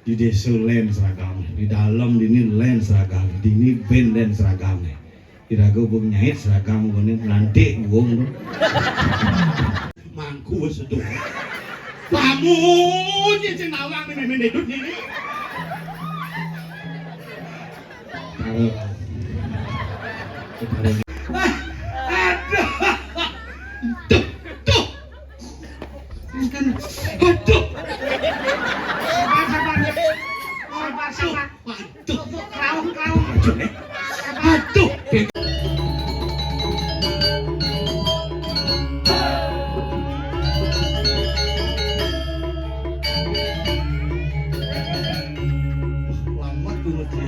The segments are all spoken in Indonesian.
di desa lain seragam, di dalam dini lain seragam, dini band lain seragam. Irago bung nyait seragam gini nanti buang tuh. Mangku seduh. Kamu nyicing nawang nih main hidup ini. Aduh, tuh, aduh. Aduh. Lama tuh ngerti.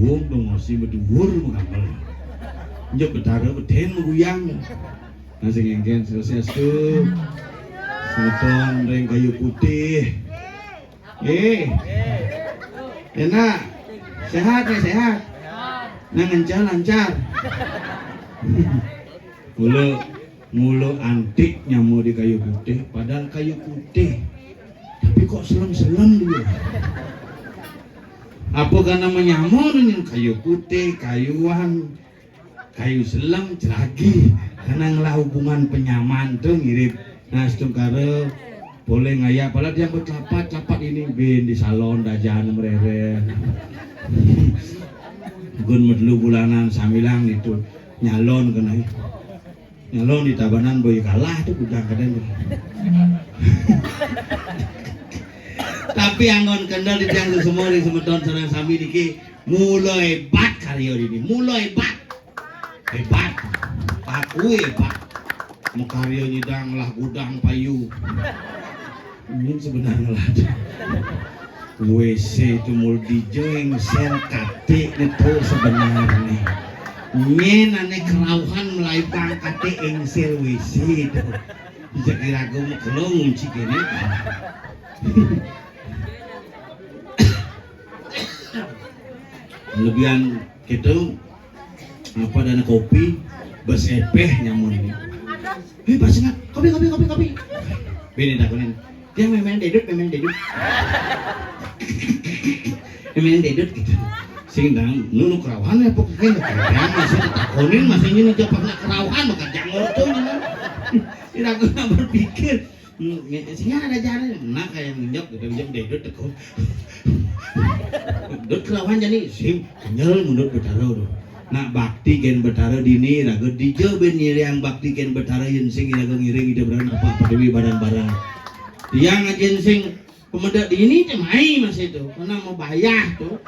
Uống đồng hồ xí mà tụi vốn mà gặp rồi nhấp cái ta đó mà thén mà gu yang nah sing swastiastu Semeton ring kayu putih enak sehat ya sehat nah lancar mulu antik nyamuk di kayu putih padahal kayu putih tapi kok selam dia. Apa karena menyamur dengan kayu putih, kayuan, kayu selang, celagi karena ngelah hubungan penyaman tuh mirip. Nah setungkara boleh ngayak, padahal dia bercelapat ini bin di salon dajan mereren. Gun medlu bulanan samilang itu nyalon kena. Nyalon di tabanan boy kalah tuh udah kadang. Tapi anggon kendal di tiang semua di Semeton sareng sami niki mulai hebat karya ini, mulai hebat. Aku hebat. Mau karya nyidang lah gudang payu. Ini sebenarnya lah. WC itu mul dijeng sen kate itu sebenarnya. Nyen ane kerauhan mulai bang kate engsel WC itu. Bisa kira gue mau kelong cik ini. Lebihan gitu apa dana kopi besepeh nyamun ini pas ingat kopi bini takunin dia memang dedut memang dedut gitu sehingga nunu kerawan ya pokoknya dia masih takunin masih ini jawabnya kerawan maka jangan tuh tidak guna berpikir sehingga ada jalan nah kayak minyak gitu dedut tekun dot kelawan jadi sim kenyal mundur betara tuh. Nak bakti gen betara dini raga dijo ben yang bakti gen betara yen sing raga ngiring ide berang apa dewi badan-badan. Yang ajen sing pemedak dini teh mai mas itu karena mau bayar tuh.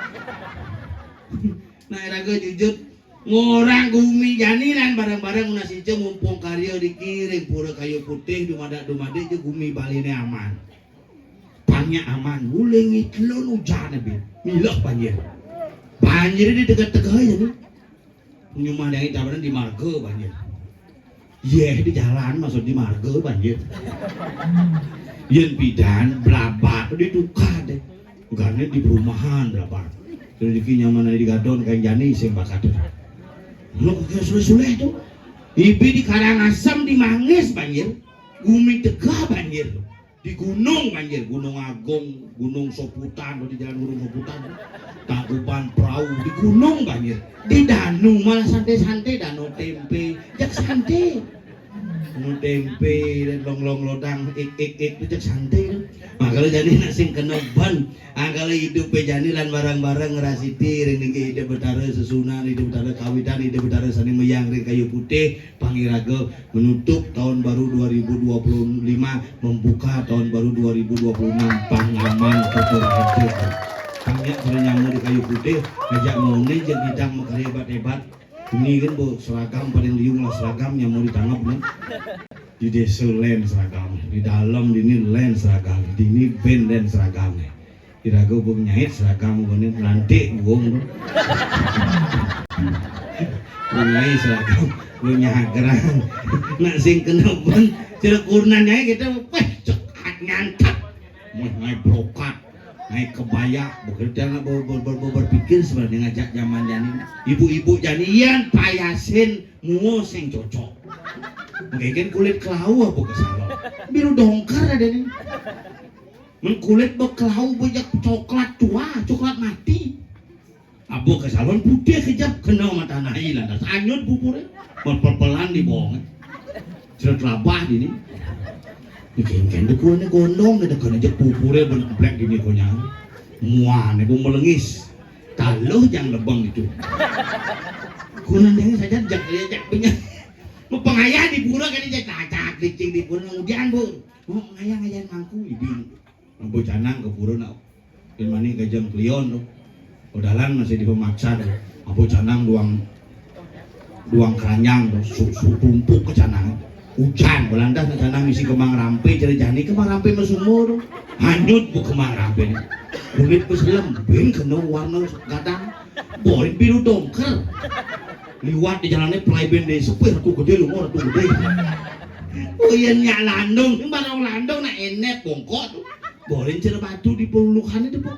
Nah raga jujur ngorang gumi janilan barang-barang nasi je mumpung karya dikirim pura kayu putih dumade je gumi baline aman. Banyak aman, mulai ngitlon hujan bin, milah banjir di dekat-dekatnya nih, nyumah dari tabaran di marga banjir, di jalan masuk di marga banjir, yen bidan berapa di duka deh, karena di perumahan berapa, rezekinya mana di gadon kayak jani sing bakat tuh, lo kayak sulit tuh, ibi di Karangasem di Mangis banjir, Gumi Tegah banjir. Di gunung banjir, Gunung Agung, Gunung Soputan, di jalan Gunung Soputan, Tangkuban Perahu, di gunung banjir, di Danu malah santai-santai, Danau Tempe, jak santai, Danau Tempe, dan long lodang, ik jak santai. Nah kalau jadi nasi kena ban, kalau hidup pejani lan barang-barang ngerasiti, ringi ide betara sesunan, ide betara kawitan, ide betara sani meyang ring kayu putih, pangiraga menutup tahun baru 2025, membuka tahun baru 2026, pangaman kotor hidup. Banyak sudah nyamuk di kayu putih, ngajak mau nih jadi bidang makar hebat-hebat. Ini kan bu seragam paling liung lah seragam yang mau ditangkap nih. Di desa lain seragam, di dalam ini lain seragam, di ini band dan seragamnya. Kira-kira bu nyait seragam bu ini nanti buang tuh. Bu nyait seragam, bu nyagerang, nak sing kena bang, cerekunannya kita, wah cekak nyantap, mau naik brokat. Naik kebaya, bekerja nggak berpikir sebenarnya ngajak zaman jani, ibu-ibu janian payasin muo sing cocok, mungkin kulit kelau apa kesalon, biru dongkar ada nih, mengkulit berkelau banyak coklat tua, coklat mati, abu kesalon putih kejap kena mata naik lantas anyut bubur, berpelan di bawah, cerut labah ini. Ikan tu kau ni gondong kita kena je pupure berblek gini kau nyang, muan aku melengis, taluh yang lebang itu. Kau nanti saja jak punya, mau pengayah di pura kan dia cacak licing di pura kemudian bu, mau ngayah mangku ibing, mau canang ke pura nak, dan mani kejam klion tu, udalan masih di pemaksa tu, mau canang duang keranyang tu, tumpuk ke canang. Hujan Belanda sana misi kemang rampe cari jani kemang rampe mesumur hanyut bu kemang rampe kulit peselam ben kena warna gadang boring biru dongker liwat di jalannya pelai bende sepir tuh gede lumur tuh gede oh iya nyak landung barang landung nak enek bongkok tuh boring cari batu di pelulukan itu bu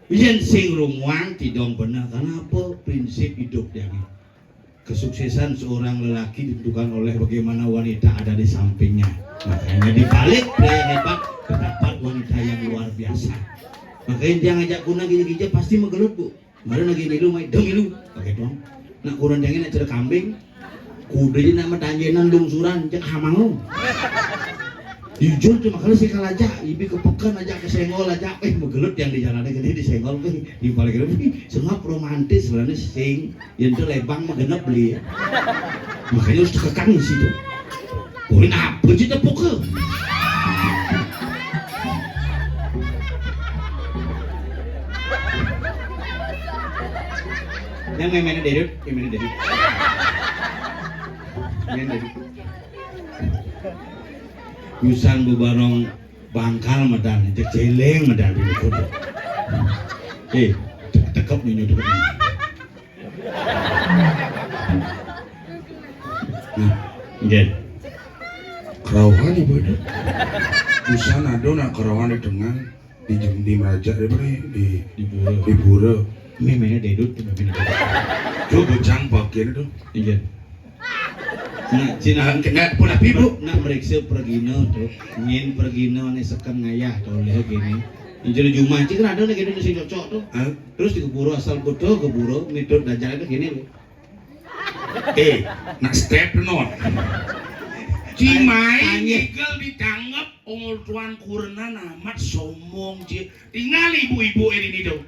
iya sing rumuang tidong benar karena apa prinsip hidup dia ini kesuksesan seorang lelaki ditentukan oleh bagaimana wanita ada di sampingnya. Makanya dibalik pria yang hebat terdapat wanita yang luar biasa. Makanya dia ngajak kuna gini-gini pasti menggelut bu. Kemarin lagi milu, main dong milu, pakai dong. Nak kurang jangan nak cerita kambing, kuda je nak mentanjenan lungsuran cek hamangum. Jujur cuma kalau sih aja, ibi kepekan aja kesenggol aja, menggelut yang di jalan gede disenggol, di balik itu semua romantis sebenarnya sing, yang itu lebang mengenap beli, makanya harus dikekang di situ. Boleh apa sih tepuk ke? Yang main dedut, main dedut. Yusan bubarong bangkal medan, cek celeng medan di kuda. Tekap nih nyudup ini. Nah, gen. Kerawahan ibu itu. Yusan ada nak kerawahan di tengah di Meraja di Pura. Ini mainnya dedut, coba cang bagian itu. Gen. Nah, Cina kena pula pibu nak meriksa pergino tu, ingin pergino ni sekan ngayah tu lihat gini. Jadi cuma cik ada lagi tu si cocok tu, terus di keburu asal bodoh keburu mitut dajar itu gini. Nak step not. Cimai nyekel ditangkap ongol tuan kurna amat sombong cik. Tinggal ibu-ibu ini tu.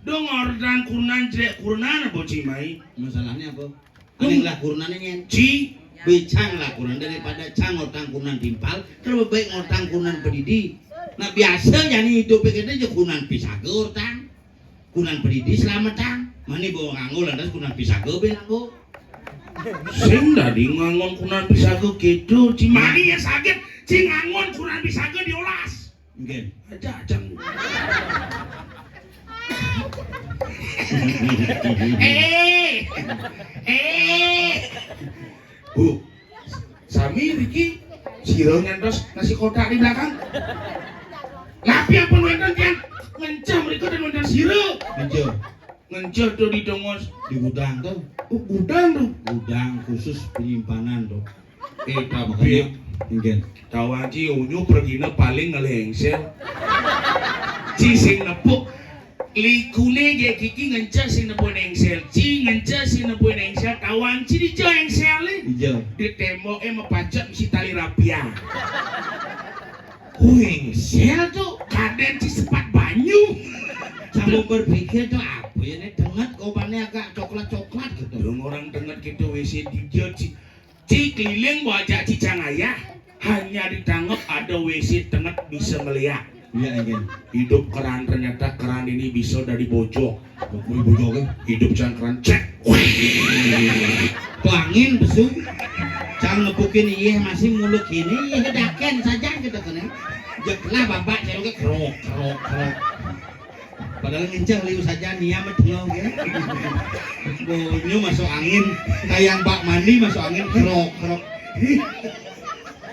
Dong orang kurnan jelek kurnan apa cimai? Masalahnya apa? Aneh lah kurnan ini cik. Becang lah kurang daripada cang otang kunan timpal terlalu baik otang kunan pedidi. Nah biasa jadi hidup kita aja kunan pisaga otang kunan pedidi selamatan mani bawa nganggo lantas kunan pisaga benanggo sing dari ngangon kunan pisaga gitu cimani ya sakit cing ngangon kunan pisaga diolas mungkin aja cang Bu, Sami, Riki, siro nyantos nasi kotak di belakang. Tapi apa nonton tiang? Ngencam mereka dan nonton siro. Ngencam tuh di dongos di gudang tuh. Oh gudang tuh. Gudang khusus penyimpanan tuh. Tapi mungkin. Tahu aja unyu pergina paling ngelengsel. Cising nepuk. Likune ge kiki ngencas sing nepo engsel, ci ngencas sing nepo engsel, kawan ci di jo engsel ijo. Di tembok mepacak misi tali rapia. Engsel tuh kaden ci sepat banyu. Kamu berpikir tuh apa ya nih dengat kopannya agak coklat-coklat gitu. Dong orang dengat gitu WC di jo ci keliling wajah cicang ayah. Hanya ditangkap ada WC dengat bisa melihat. Iya ingin. Hidup keran ternyata keran ini bisa dari bojok. Mau bojok Hidup jangan keran cek. Pelangin besu. Jangan ngebukin iya masih mulut gini, iya kedaken saja gitu kan. Jeklah bapak celoknya krok. Padahal ngencang liu saja nia medeng ya. Bonyo masuk angin, kayak bak mandi masuk angin krok.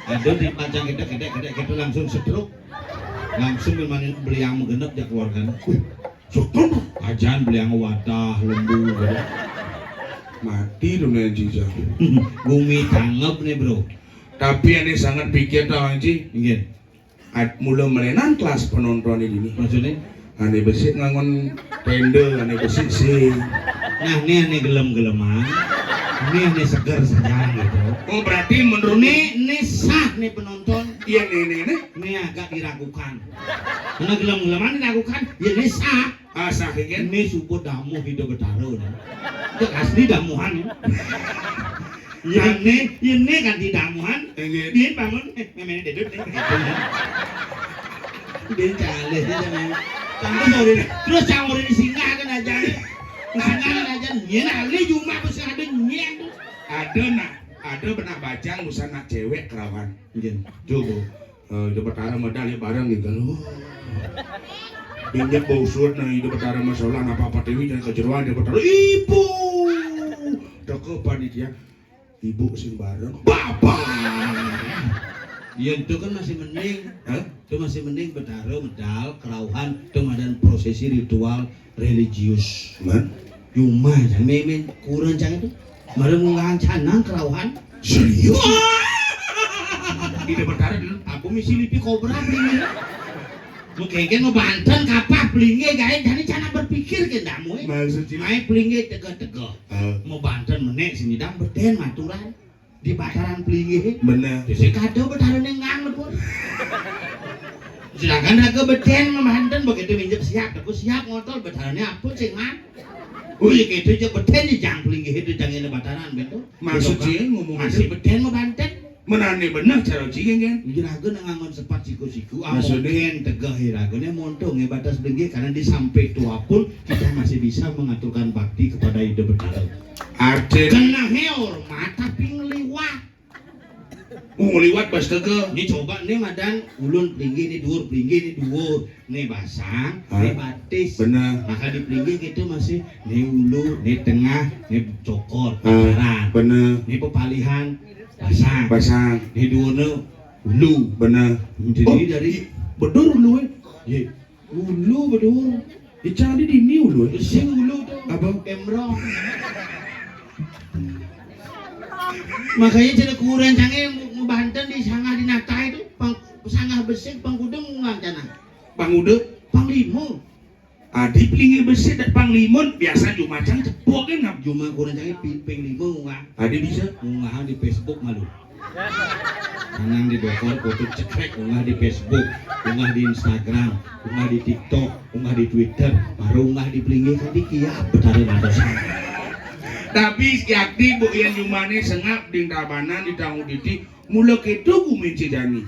Aduh dipajang kita langsung sedruk. Langsung memang beli yang menggenep ya keluarga. Sokon Ajan beli yang wadah lembu gitu. mati dunia jijak. Bumi tanggap nih bro. Tapi ini sangat pikir tau anji. Ingin. Mulai melenan kelas penonton ini. Maksudnya? Ane besit ngangon tenda, ane besit sih. Nah ini ane gelem-geleman. Ini ane seger saja gitu. Oh berarti menurut Ini sah nih penonton. iya ini. Ini agak diragukan. Karena gelem-geleman diragukan. Ya ini sah. Sah kan? Ini subuh damu hidup betaro. Itu asli damuhan ya. Ini kan di damuhan. Dia bangun, memangnya dedut nih. Dia cale dia memang. Tante sore terus campur ini singa kan aja nih. Singa aja nyen ali cuma bisa ada nyen. Ada pernah baca busana cewek kerawan. Iya. Coba hidup betara medali bareng gitu loh. Injak bau surat nah hidup betara masalah apa dewi dan kejeruan hidup betara ibu. Deke panitia ibu sing bareng bapak. Iya itu kan masih mending, itu masih mending betara medal kerauhan itu dan prosesi ritual religius. Man, Cuma jangan main kurang jangan itu. Mari ngang canang kerauhan. serius? Hidup betara dulu. Aku misi lipi kobra beli. Mungkin mau Banten kapal belinya guys, jadi jangan berpikir ke damu. Maksudnya? Main belinya tega-tega. Mau Banten menek sini dam beden maturan di bataran belinya. Bener. Jadi kado bataran yang ngang pun. Sedangkan raga beden mau Banten begitu minjem siap, aku siap ngotol batarannya apa sih man? Iya gitu aja beden di jang belinya itu jangan bataran betul. Maksudnya ngomong masih beden mau Banten. Menane bener cara cigen kan? Jiraga nangangon sepat siku-siku, Maksudnya? tegah hiraganya montong ya batas bengge karena di sampai tua pun kita masih bisa mengaturkan bakti kepada ide betara. Ada Kena hormat tapi ngeliwat. ngeliwat pas tege. Ini coba nih madan ulun pelinggi ini dhuwur, pelinggi ini dhuwur. Nih basang, nih batis. Bener. Maka di pelinggi itu masih nih ulu, nih tengah, nih cokor, pacaran. Bener. Nih pepalihan, Basang. nih dhuwurnya ulu. Bener. Jadi dari Bedur lu ye, ulu betul. Jangan di dini lu Sing ulu tuh Apa? Emrong. Makanya jadi kurang canggih Banten di sangah di nata itu sangah besik pangkudung ngang cana. Pangude Panglimo. Adi pelingi besi dan panglimun biasa Jumacang cepok kan ngap. Cuma kurang canggih penglimo ngang. Adi bisa Ngang di Facebook malu. Kanang di Bogor foto cekrek unggah di Facebook, unggah di Instagram, unggah di TikTok, unggah di Twitter, baru unggah di Pelingi kan di kiap betara mantosan. tapi yakti bu yang Jumane sengap di tabanan di tanggung diti mulai itu gumin cijani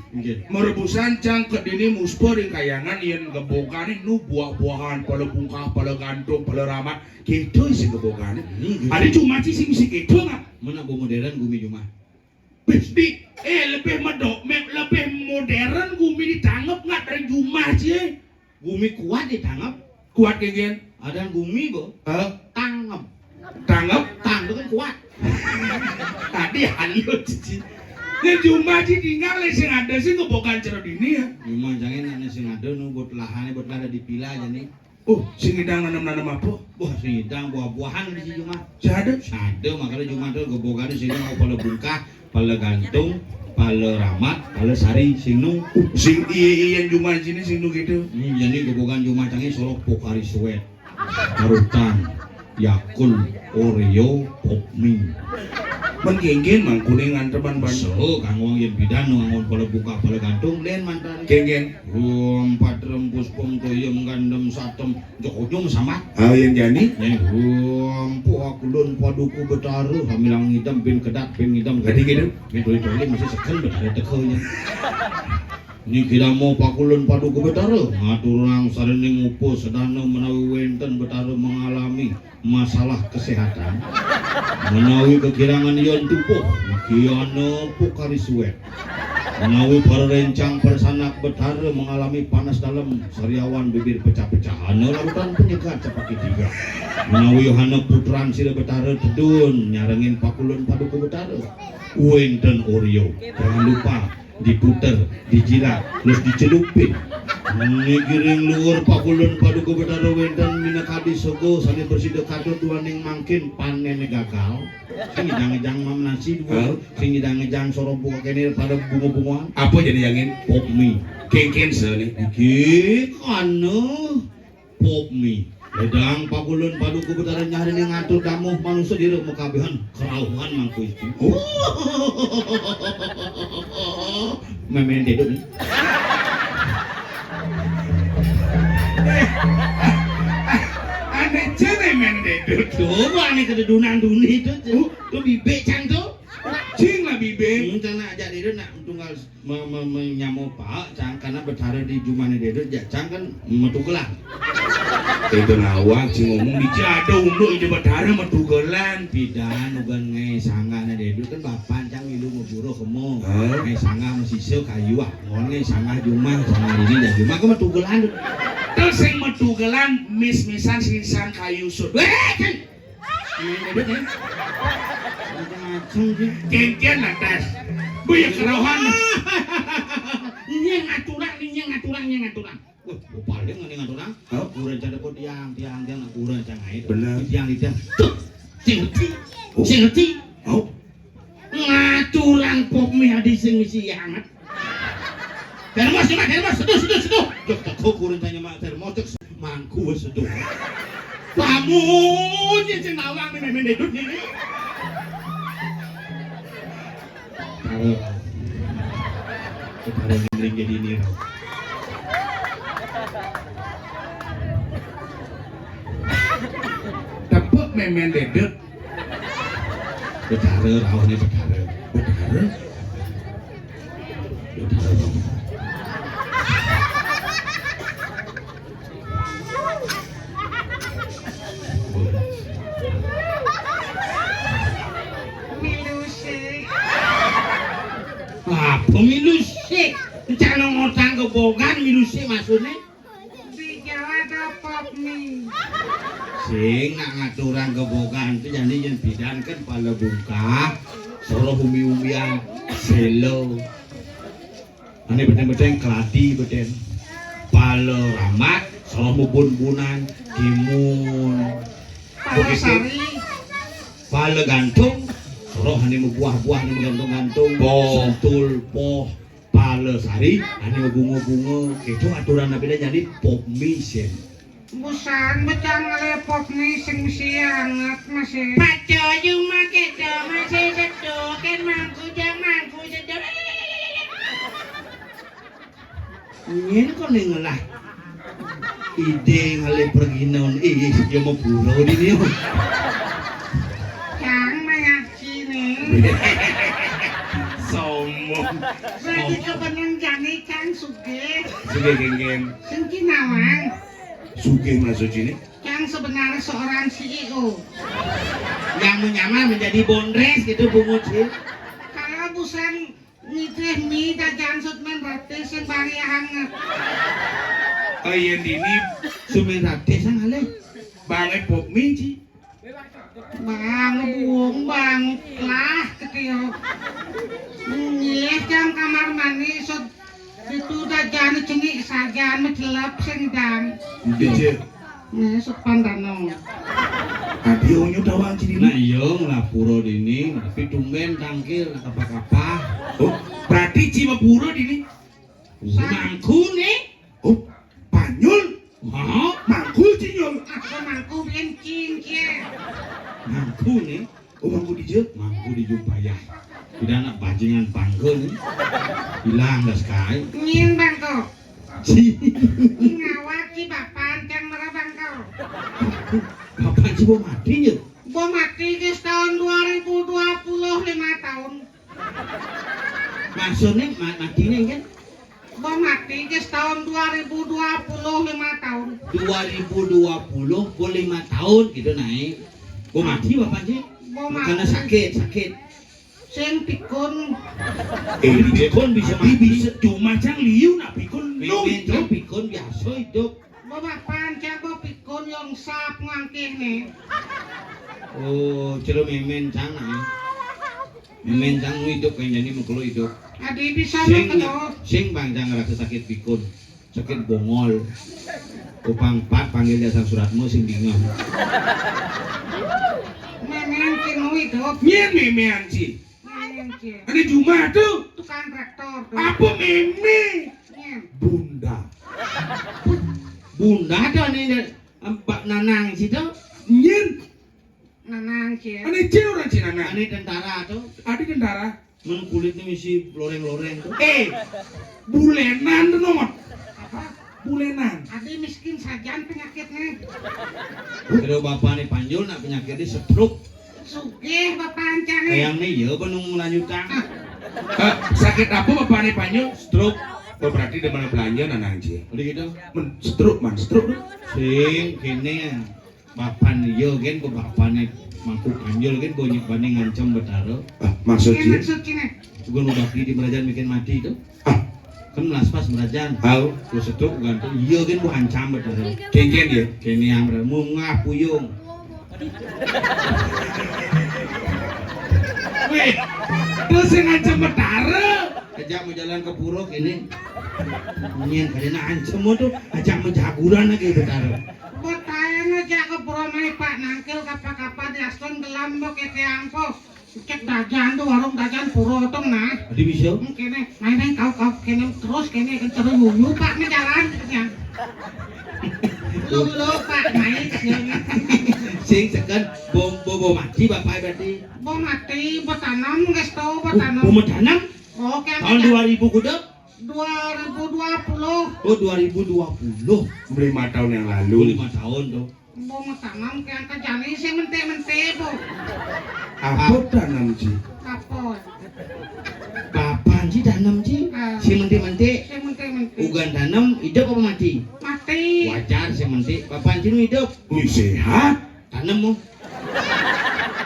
merebusan cang ke dini muspor yang kayangan yang gebokan nu buah-buahan pala bungkah pala gantung pala ramat gitu isi gebokan ada cuma sih misi gitu nggak Mana bu modern gumi cuma. Di lebih lebih modern gumi ditanggap nggak dari Jumah sih Gumi kuat ditangkap. kuat kayak Ada gumi bu, tanggap. tanggap Tang itu kan kuat. tadi halus cici yang Jumah sih tinggal sing ada sih ngebokan cerot ini ya Cuma jangan nanya sing ada nu buat lahannya buat lada dipilah aja nih. sing hidang nanam-nanam apa Wah sidang buah-buahan di sini cuma. ada Ada makanya cuma tuh gebokan di sini mau pala bungkah, pala gantung, pala ramat, pala sari, sing nu. sing iya yang Jumah sini sing nu gitu Jadi gebokan cuma canggih solok Pokari Sweat, Parutan, Yakul, Oreo, Popmi. menggenggen mang kuningan teman ban So, kang wong yen bidan ngangon pala buka pala gantung den mantan. genggen Padrem puspom toyem gandem satem jokojong sama. yang jani Yen po akulun paduku betara hamilang ngidam bin kedat bin ngidam Gadi gitu? Bin doi masih seken betara tekeunya. Niki damo pakulun paduka Betara ngaturang sarening upo sedana menawi wenten Betara mengalami masalah kesehatan menawi kekirangan yon tupuh niki ana pukari suwet menawi para rencang persanak Betara mengalami panas dalam sariawan bibir pecah-pecah ana larutan penyekat cepaki tiga menawi hana putran sira Betara tedun nyarengin pakulun paduka Betara wenten Oreo jangan lupa diputer, dijilat, terus dicelupin. Ngiring luar pakulun paduka Betara wenten minakadi sogo sami bersidekado duaning mangkin panene gagal. Sing ngejang-ngejang mamnasi dua, sing ngejang-ngejang sorong buka kene pada bunga-bungaan. Apa jadi angin? Pop mie. Kengken nih. Iki kana pop mie. Ledang pakulun paduka Betara nyari ning ngatur damuh manusia di rumah kabehan kerauhan mangku iki. Memen deduk nih. Aneh cene men deduk. Coba nih kededunan duni itu tuh bibik cang tuh. Cing lah bibe. Cang nak ajak deduk nak tunggal menyamo pak cang karena Betara di jumane deduk jak cang kan metu gelang. Itu nawak cing ngomong dijado unduk ide Betara metu gelan. Bidan ugan ngai sangga na deduk kan bapan cang ilu meburo kemo. Ngai sangga mesiso kayu ah. Ngon ngai sangga jumah sangga ini dah jumah ke metu gelang. Terus yang metu gelan mis-misan sisan kayu sud. Cang. Deduk ya. Macam je. Kengken lantas. Buya kerauhan. Nyeng aturan. Wah, paling ngene ngaturang. Urang cara kok tiang urang cangai. Bener. Tiang itu. Sing ngerti. Oh. Ngaturang pop mie adi sing misi hangat. Termos, seduh. Jok tak kok urang tanya mak termos mangku wis seduh. Pamunye sing nawang men dedut ini. Kalau ngering jadi ini Tepuk memen dedek. Betara rawani Betara. Pemilu sih, jangan ngotang kebogan milu sih maksudnya. Di Jawa ada pop mie. Sing nak ngaturang kebogan itu jadi yang bidan kan pala bungka, soro umi-umian, selo. Ane beten-beten keladi beten, pala ramat, soro mubun-bunan, timun, Palasari. pala gantung. Roh hani buah-buah ni gantung-gantung, sentul, poh, pala sari, hani bunga-bunga, itu aturan nabi jadi pop mie sen. Busan becang ale pop mie sing mesti hangat masih. Paco cuma kita masih seduh kan mangku seduh. Nyen kok nengelah ide ngale pergi naon dia mau pulau di ni. Cang mengaci nih. Sombong. Berarti kebenar jani cang suge. Suge geng-geng. Sing kinawang. Suge masuk sini. Cang sebenarnya seorang CEO. Yang menyamar menjadi bondres gitu bungut sih. Kalau busan nitih mie dajan sutmen berarti sing bari hangat. Ayen dini Sumin rate sang ale. banget pop mie ci. Bang buang bang lah ketiyo. Nyeh jang kamar mandi sot itu dajan cengik sajan mecelap sing dang. Dije. Nih sot pandano. Adionyo dawang ci Nah dini. iya ngelapuro dini, tapi tumben tangkil apa-apa. Oh, berarti ci mapuro dini. Mangku nih. Oh, panyul. Hah? Mangkul cinyol. Aku mangku bencin kie. Mangku nih. Oh, mangkul dije. Mangku dijupaya. Tidak anak bajingan panggil nih. Hilang dah sekali. Nyin bangko. Ngawat ki bapan cang merah bangko. Kapan sih mau mati ya? Bom mati guys tahun 2020 5 tahun. Maksudnya matinya kan? Mau mati guys tahun 2020 5 tahun. 2020 pun 5 tahun gitu naik. Gua mati bapak sih. Mau Karena mati. sakit. Sing pikun Pikun bisa Tapi mati. bisa cuma cang liu nak pikun no Pimen itu. pikun biasa hidup. bawa pancang bawa pikun yang sap ngangkih nih. Oh, cero memen cang naik. Memen cang hidup kayak jadi mengkelo hidup. Adi bisa Sing bang cang ngerasa sakit pikun, sakit bongol. Upang pat panggil dasar suratmu sing bingung. Memen kinu hidup. Nyen memean sih. Memen cie. Ada Juma tuh. Tukang traktor tuh. Apa meme? Nyen. Bunda. Bunda tuh nih Mbak Nanang situ. Nyen. Nanang cie. Ada cewek orang Cina nak. Ini tentara tuh. Ada tentara. Men kulitnya misi loreng-loreng tuh. Bulenan tuh nomor. Apa? Bulenan. Adi miskin sajan penyakitnya. Kalau bapak nih panjul nak penyakitnya stroke. Sugih bapak pancang nih. Kayak nih ya penung lanjutan. Sakit apa bapak nih panyo? Stroke. Oh berarti dia mana belanja nanang sih. Udah gitu. Men stroke man stroke. Sing kene bapak nih yo kan ke bapak nih mangku panjul kan banyak banding ngancam betaro. Maksud Enak sih? sucinya. Juga nu bakti di Merajan bikin mati itu. Ah, Kan melas pas Merajan. tahu. Ku stroke gantung. Iya kan bu hancam betaro. Kengken dia. Kene yang mau ngapuyung. Weh, terus yang ngancam betara. Ajak mau jalan ke Purok ini. Nyen kadena ancam mo tuh ajak menjaguran lagi betaro. Botayan aja ke Bromai Pak nangkil kapa-kapa di aston gelam bo kete angpo. Cek dajan tuh warung dajan puro tong nah. Adi bisa? Kene main kau kene terus kene kencer yuyu Pak nih jalan ya. Lulu Pak naik sini. Sing sekan bobo mati bapak berarti. Bo mati bo tanam guys tau bo Bomo tanam. tanam Oke tahun 2000 kuda. 2020 Oh 2020. 5 tahun yang lalu. 5 tahun tuh. bo mau tanam ke angka jani sih mente bo. Apa tanam sih? Kapot. Bapak sih tanam sih. Si mente-mente Sih mente. ugan tanam hidup apa mati? Mati. Wajar si mente. Bapak sih hidup. Wih sehat. Tanam mo.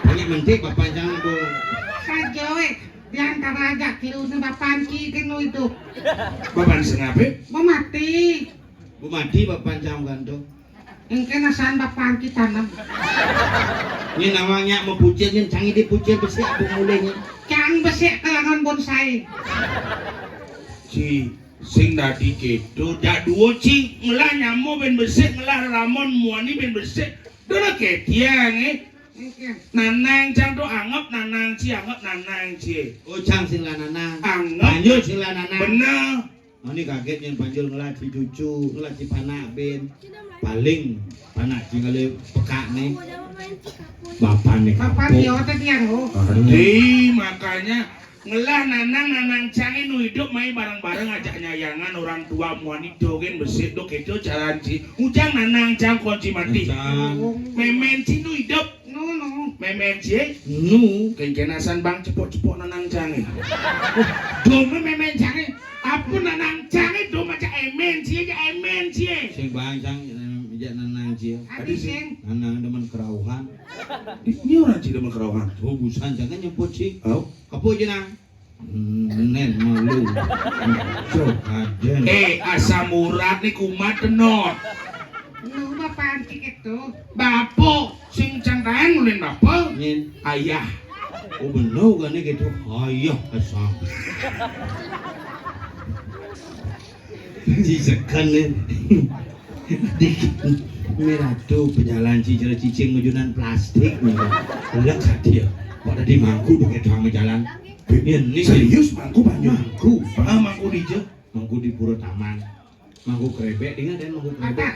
Banyak mente bapak jangan bu. Sajoe di antara aja kilu nih bapak ki kenu itu. Bapak sengape? Bo mati. Bu mati bapak jangan gantung. Engke nasan bapak ki tanam. Ini namanya mau pucil kan canggih di pucil besi aku mulainya. Cang besek kelangan bonsai. Si sing dadi kedo dak duo ci ngelah nyamo ben besek ngelah ramon muani ben besek. Dona ketiang Engke. Nanang cang do anggap nanang ci anggap nanang ci. Oh cang sing lanana. Anggap Panjul sing lanana. bener. Oh ini kaget yang panjul ngelaci cucu, ngelaci panak ben. Paling panak tinggal peka nih. Bapak nih Bapak kapok. dia tadi yang Di makanya ngelah nanang cangi nu hidup main bareng-bareng ajak nyayangan orang tua muani dogen besek do kedo jalan ci. Ujang nanang cang kunci mati. Cang. Memen ci nu hidup. no. Memen ci Nu. kenasan bang cepok-cepok nanang cangi. Dome memen cangi. Apa nanang cangi do macam emen ci aja emen ci. Sing bang cang ijak nanang cia. Adi sing. Nanang demen kerauhan. Ini orang ci demen kerauhan. Oh busan jangan nyemput sih. Oh. Kapok aja nang. Nen malu. Cok aden. Asam urat nih kumat tenor. Lu bapak ki itu. Bapo sing cangkahan nulen bapo Nyen. ayah. Oh bener kan nih gitu. Ayah asam. Cicekan nih. Dikit. Merah tuh pejalan cicing mujunan plastik nih. Lekat dia. Pada di mangku dong itu sama jalan. Ini Serius mangku banyak. mangku. Mangku di je. Mangku di Puro Taman. Mangku krebek, ingat kan mangku krebek? Apa?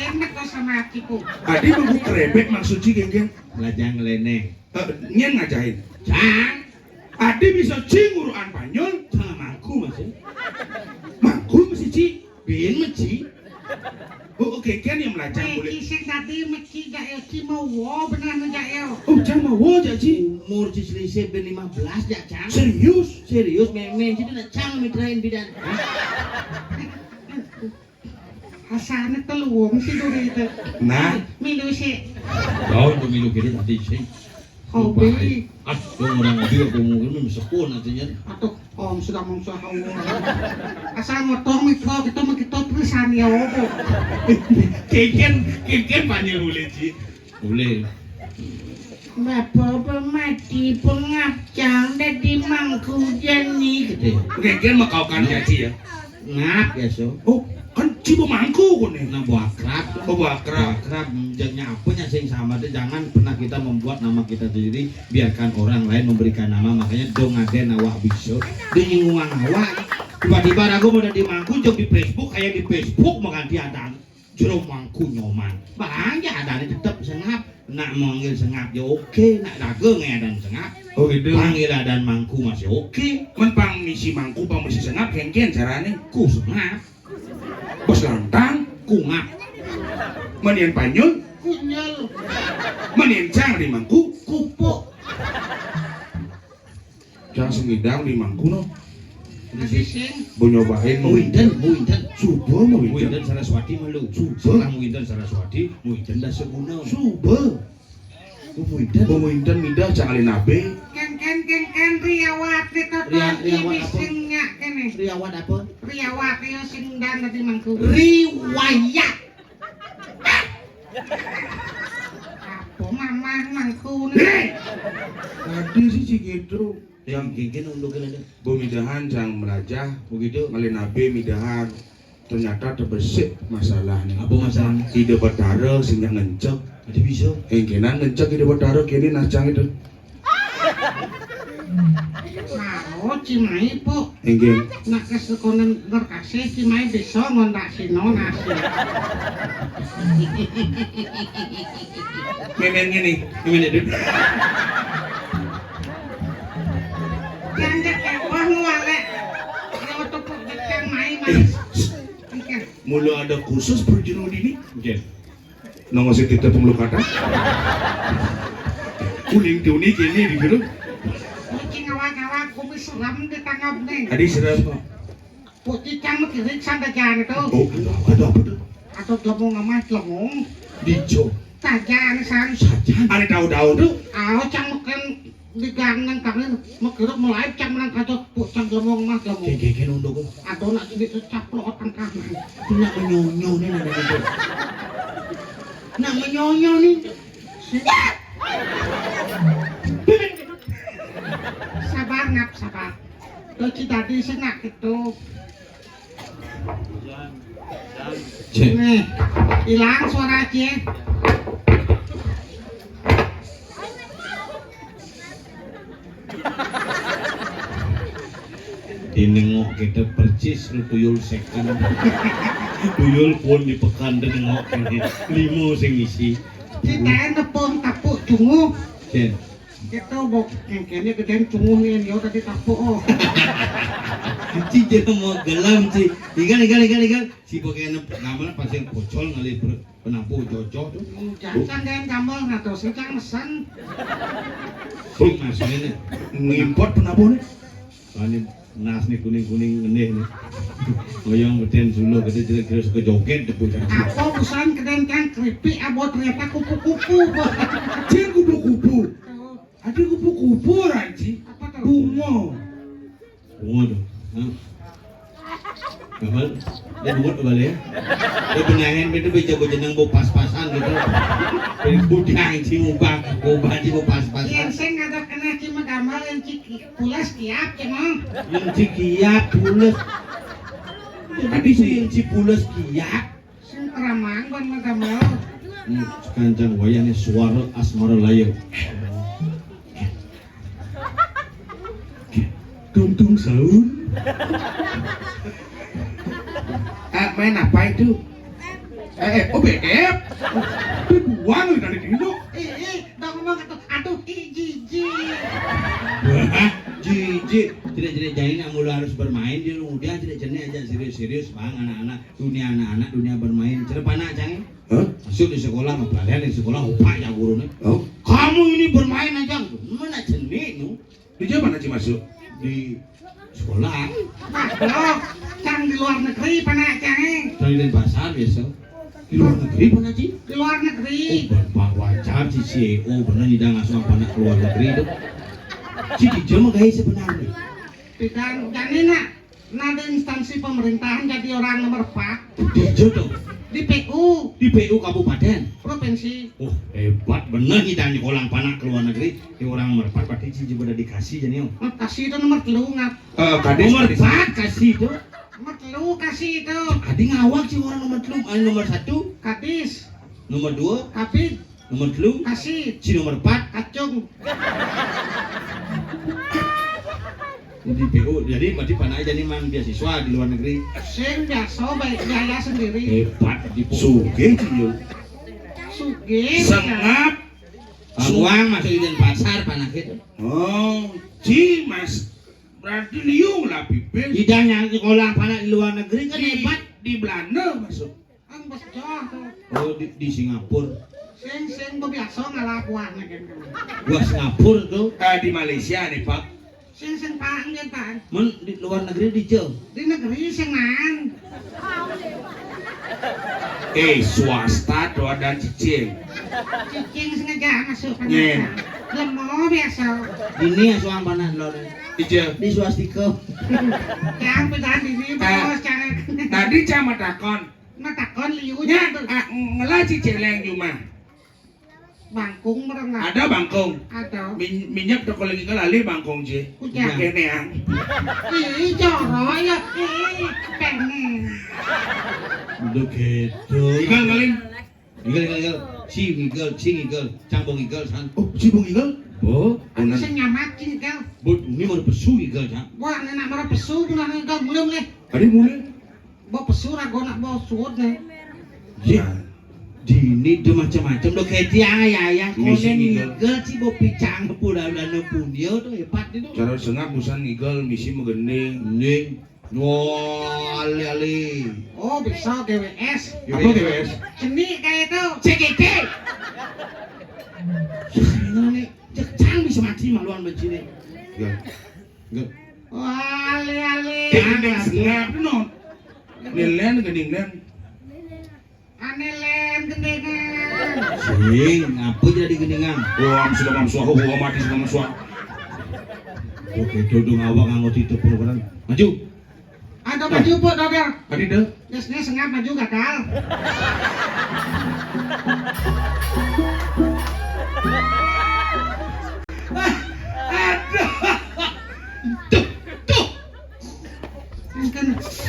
Enak kok sama akiku. Adi mangku kerebek maksud ci geng. Lajang ngeleneh. Nyen ngajain. Cang, Adi bisa ci nguruan panyol. cang mangku masih. Mangku masih ci. Bin meci. Oh kan yang melajang Eh boleh. kisah tadi meci jael ki mau wo benar jael. Oh jangan mau wajah Ci? Umur selisih ben 15 ya, Cang. Serius? Serius memen itu nak Cang mitrain bidan. Asane teluwung sih duri itu. Nah, Milu sih. Oh, itu milu kiri tadi sih. Hobi. Yung orang dia ngomongin mesepun artinya. Atuh, om sudah mengsahawa. Asal motong mikro kita tulisan ya opo. Keken panjang boleh Ci. Boleh. Bapak mati pengabjang dari mangku jani. Gede. Keken mah kau kan ya Ci ya. Ngap ya so. Oh, kan Ci pemangku kan nih. Nah buat akrab. Oh, buat akrab. Akrab jangan apa sing sama deh. Jangan pernah kita membuat nama kita sendiri. Biarkan orang lain memberikan nama. Makanya dong ada nawak bisa. Dia nyinggung awak. Tiba-tiba aku mau di mangku jom di Facebook kayak di Facebook mengganti adan. Jeruk mangku nyoman. Banyak adan tetap sengap. Nak manggil sengap ya oke. Nak dagang ya adan sengap. Oh gitu. Panggil adan mangku masih oke. Men pang misi mangku pang misi sengap kengken caranya. Ku sengap. Bos lantang, Ku ngap. menien panyul, Kunyel. menien cang di mangku, Kupuk. cang semidang di mangku no. Masih sing. Mau nyobain mau Muinten. Subuh mau Muinten Saraswati malu. Setelah Muinten Saraswati, Muinten dah seguna. Subuh. Muinten. Mau Muinten midah cang alin abe. Ken Riyawati Riawat ini apa? singnya kene. Riawat apa? Riyawati yang sing dan tadi mangku. Riwayat. Apa mama mangku Hei! nih? Tadi sih Cikidru. Yang gini untuk ada. Bu midahan cang melajah, Begitu. alin abe midahan. Ternyata terbesik masalahnya. Apa masalahnya? Ide betara sing ngencek. Ada bisa. Engkenan ngencek ide betara kini nacang itu. Mau cimai po. Engken. Nak kesekonan berkasih cimai bisa ngondak sino nasi. Memen gini. Gimana itu? Jangan kewah ngualek. Ya untuk pekerjaan mai. Ikan. Mula ada khusus berjenuh ini. Oke. Nongosip kita pengelukatan. Kuning tiuni kini di biru. Kucing awak-awak kumis seram di tanggap nih. Adi serap. Putih cang kirik sanda jangan itu. Oh, ada apa tuh? Atau gelomong emas gelomong. Dijo. Tajan san. Ada daun-daun tuh. Aw cang makan di gang nang kami makiruk mulai cang menang kato cang gelomong emas gelomong. Gini untuk aku. Aduh nak jadi caplok tangkah. Nak menyonyo nih nada itu. Nak menyonyo nih. Sabar ngap sabar. Tuh tadi senak itu. Cek. Nih, hilang suara cie. Dinengok kita percis lu tuyul second. Tuyul pun dipekan denengok ini. Limo sing isi. Cita nepung tapuk cungu. Cek. Itu bok kayaknya gedean cungu nih dia tadi tapuk oh. Ci jangan mau gelam Ci. Ikan. Si pakai nama pasien pocol ngali penampu cocok tuh. Jangan dan gambar ngatur secang mesen. Sing maksudnya Ngimport penabuh nih. ini nas nih kuning gede nih. Goyang beten sulu gede kira suka joget depu kan. Apa busan gedean kan keripik abot ternyata kupu-kupu. Cing kupu-kupu. Ada kupu-kupu ranci. Apa tuh? Bungo. Waduh. Kamal, dia buat kembali ya. Dia benangin itu bisa jenang bau pas-pasan gitu. Dari budang si mubang si bau Yang pas-pasan. saya nggak kena cuma gambar yang ciki pulas tiap cemang. Yang si kiak pules. Tadi sih yang si pules kiak. Sing keramang ban gambar. Kancang wayangnya suara asmara layu. Tung saun. Main apa itu? Oh BF. Buang dari dulu. Dah ngomong kata, aduh jijik. Wah, jijik. Tidak jadi nak mula harus bermain dia udah tidak jenis aja serius bang anak-anak dunia bermain. Cerep anak jangan. Hah? Masuk di sekolah, pelarian di sekolah, upah ya gurunya. Oh. Kamu ini bermain aja, Di mana Ci masuk? di sekolah Loh, cang di luar negeri panak cang. dari Denpasar biasa di luar negeri pernah Ci? Di luar negeri. Bapak wajar si CEO pernah tidak ngasuh anak keluar negeri itu si Dijo mah kayak sebenarnya Tidak, jadi nak ada instansi pemerintahan jadi orang nomor 4 Dijo dong di PU di PU Kabupaten. provinsi. Oh hebat bener nih dan nyekolang panak keluar negeri di orang nomor 4 berarti si juga udah dikasih jadi oh. Kasih itu nomor 3 ngap. Kades Nomor 4 kasih itu Nomor 3 kasih itu. adi ngawak sih orang nomor 3 nomor 1 Kadis, nomor 2 Kapit, nomor 3 kasih, si nomor 4 kacung. di PU jadi berarti panai jadi man beasiswa di luar negeri Sing biasa baik biaya sendiri. hebat di Suge Ci Yul. Sugih. Sengap. uang masuk di Denpasar panak itu Oh, Ci Mas. Berarti liung lah pipin. hidangnya nyekolang panak di luar negeri kan Di, hebat di Belanda masuk. Ang bos joh tuh. oh di Singapura Sing biasa ngalakuan gitu. gua Singapura tuh Di Malaysia nih Pak. Sing pang gitu pan. men di luar negeri di jauh Di negeri sing man. Swasta tuh ada cicing. Cicing sengaja masuk Nyen. panak. Lemo biasa. ini ya soang panak luar Ije. di swastika Yang pedan ini bos cara. Tadi cama takon. Natakon Nya, liunya tuh. ngelah cicing leng cuma. Bangkung mereng lah. Ada bangkong. Ada. Minyak tuh kalau lagi ngelali bangkong Ci. Ujang. Kene ang. Ih, joro ya. Ih, pengen. udah gitu Igal ngeling. Igel si ngigel cambong igel san Oh, si Bung Igal. oh Aku sing nyamakin kau. bud ini mau pesu igel san Wah, nenek marah pesu kuna kau belum leh. Adi mulai. Bawa pesu rago nak bawa suut nih. ya dini do macam-macam do kayak tiang ayah Ini si konen ngigel. igel si bo picang pura-pura pundio tuh hebat itu Cara sengap busan Igal misi megending. ning wah ali Oh, bisa GWS. Apa GWS? Seni kayak itu. CGT nih cang bisa mati maluan begini Ya. enggak Wah, ale. Gending sengap no. Nilen gending dan. Aneh lem gendengan. sing apa jadi geningan Wah, sudah mamsuah, wah mati sudah mamsuah. oke dodong awak nganggo itu program maju Ada maju po dodol. Adi dah. Biasanya sengap maju gagal. tuh tuh Mungkin.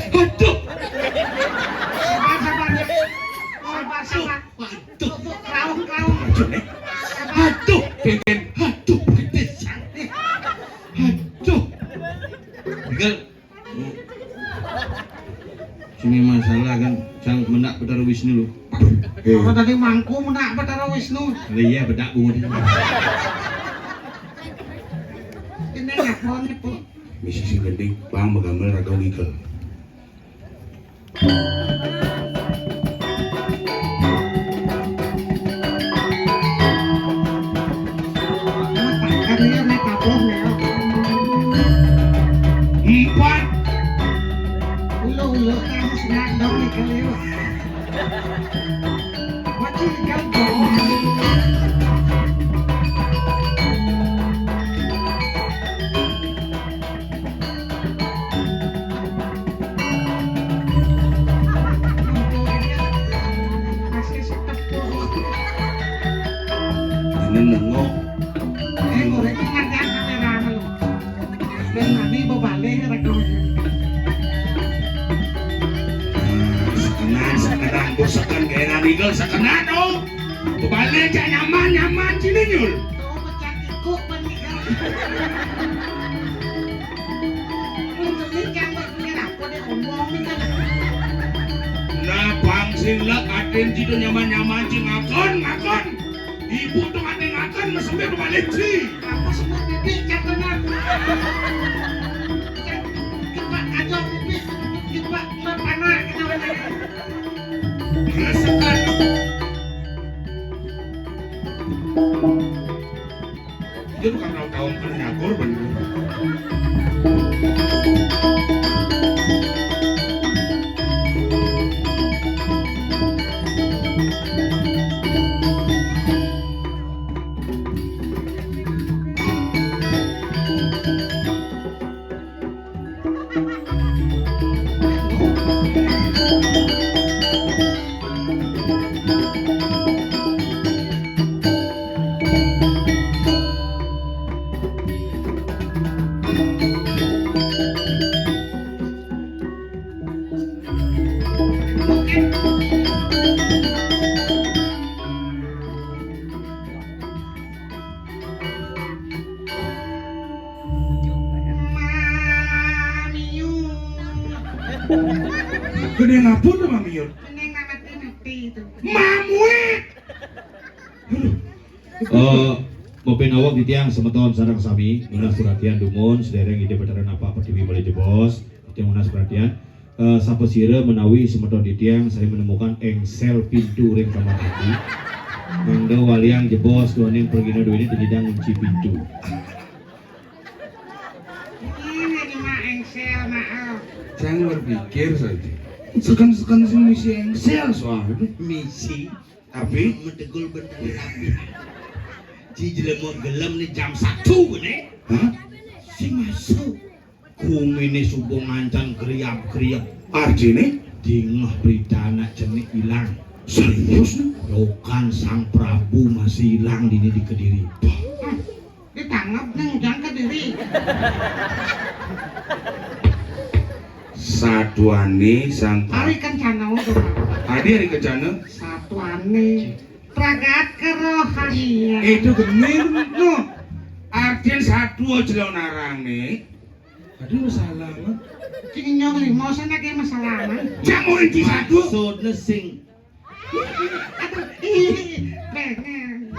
aduh Sabar. Sabar. waduh Raung. aduh keken aduh gede santai aduh tinggal sini masalah kan sang mendak Betara Wisnu lu Kalau tadi mangku menak Betara Wisnu. iya bedak bunga Ini ngapon itu. Misi si gending, bang megamel ragam Igal. Kan dia naik kapur nih. Empat. Ulu kamu sudah dong nih kali itu. Wajib gampang. Masih setepuk. Ini nengok. Goreng ngartian kamera lu. Ben mani bawa balik rekam. Sekenan, bosakan kaya Igal sekenan oh. Balik aja nyaman sini nyul. Tuh pecah ikut menikah. Untuk ini kamu punya apa deh ngomong nih kan. Nah, bang silak aden jitu nyaman cing ngakon. Ibu tuh aden ngakon mesembe balik sih. Apa semua bibit cakapnya. Cepat kacau bibit. Cepat berpanah kenapa. Rasakan. Dia bukan tahu kan nyakor bener. Gede ngapun tuh Mami Yun? Neng ngerti itu. Mamuit! Mopin awak di tiang semeton sarang sami munas perhatian dumun sedereng ide betaran apa TV boleh jebos itu munas perhatian sapesire menawi semeton di tiang saya menemukan engsel pintu ring kamar mandi mangga waliang jebos duaning pergina duini tenidang kunci pintu Ini cuma engsel maaf. Jangan berpikir saja. Sekan-sekan sih misi engsel soalnya. misi Tapi mentegul bentar api si jelema gelem nih jam 1 bener hah? si masuk kumine subuh ngancan kriap-kriap Arjine? dingah beritana jenik hilang Serius nih? Rokan sang Prabu masih hilang di Kediri. Ditangkap neng jangan ke diri. Satuane sang Hari kencana tuh. Tadi hari kejana Satuane tragat kerohanian. itu gening no. Arjen satu aja lo narang nih. Aduh salah mah. Cing nyong limo sana kayak masalah mah. Jamu inci satu. Maksudnya sing Aduh, ih, pengen.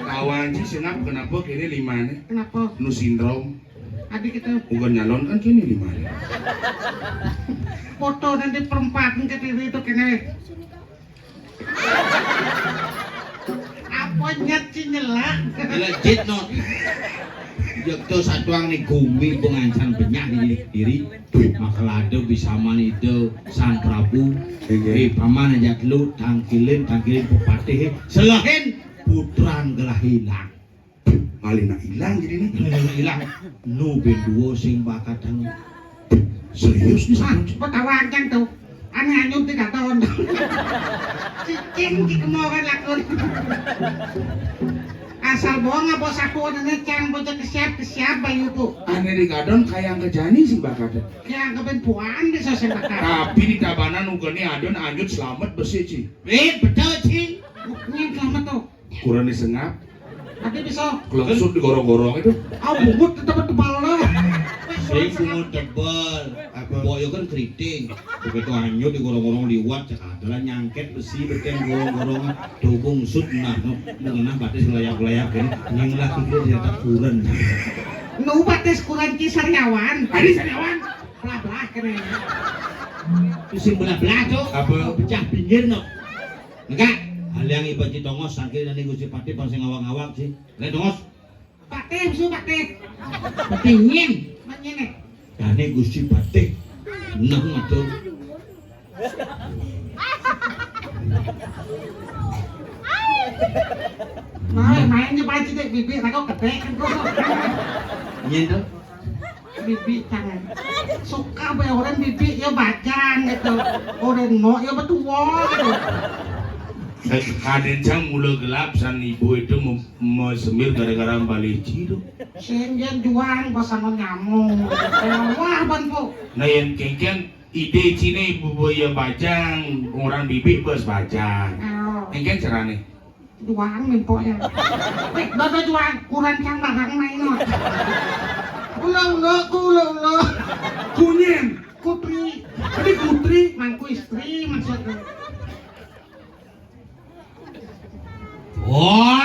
Kawan sih senap kenapa kini lima nih? Kenapa? Nu sindrom. Adik itu Bukan nyalon kan kini lima nih. foto nanti perempatan ke diri itu kene. Apa nyet nyelak? legit not. Jekto satuang nih gumi pengancan penyak di Kediri. Makalado bisa manido sang Prabu. Paman aja lu tangkilin pepatih selahin putran gelah hilang. Malina hilang jadi nih. Hilang nu beduo sing bakatang Serius nih Ah, sama. petawakan tuh. Aneh anyut 3 tahun. Cicing di kemarin lakon. Asal bohong apa saku ini cang bocah kesiap bayu tuh. Aneh di gadon kayak kejani sih bakatnya. Kayak kepen puan di sosial bakar. Tapi di tabanan ugani adon anjut selamat besi ci. betul sih. Ini selamat tuh. Kurang disengap. Tapi bisa. Kelesut di gorong-gorong itu. Ah, bubut tetap tebal lah. Sing kumul tebel, boyo kan keriting. Begitu hanyut di gorong-gorong liwat, cek adalah nyangket besi beten gorong-gorong dubung sud nah, mengenah batis layak-layak kan, yang laki kita ternyata kurang. Nu batis kurang Cisaryawan. Adi sariawan. Belah-belah kene. Sing belah-belah tuh, Apa? pecah pinggir no. Enggak, hal yang ibadah tongos sangkir dan Gusti Pati pas ngawak-ngawak sih. Lihat tongos, Patih, su patih. petingin. Menyene. Dane Gusti Pati, nah ngatur. Main di baju dek bibir, aku gede kan kok. Nyen tuh, Bibi tangan suka be orang bibi ya bajang gitu orang no ya betua gitu Kadencang mula gelap san ibu itu mau semir gara-gara baleci itu. senjen juang pasangan nyamuk wah bantu Nah yang kengkeng ide cine ibu ya bajang orang bibik bos bajang. Kengkeng carane. juang mimpo ya dodo juang kurang cang barang main no ulo Kunyen. putri Tadi putri. mangku istri maksudnya wah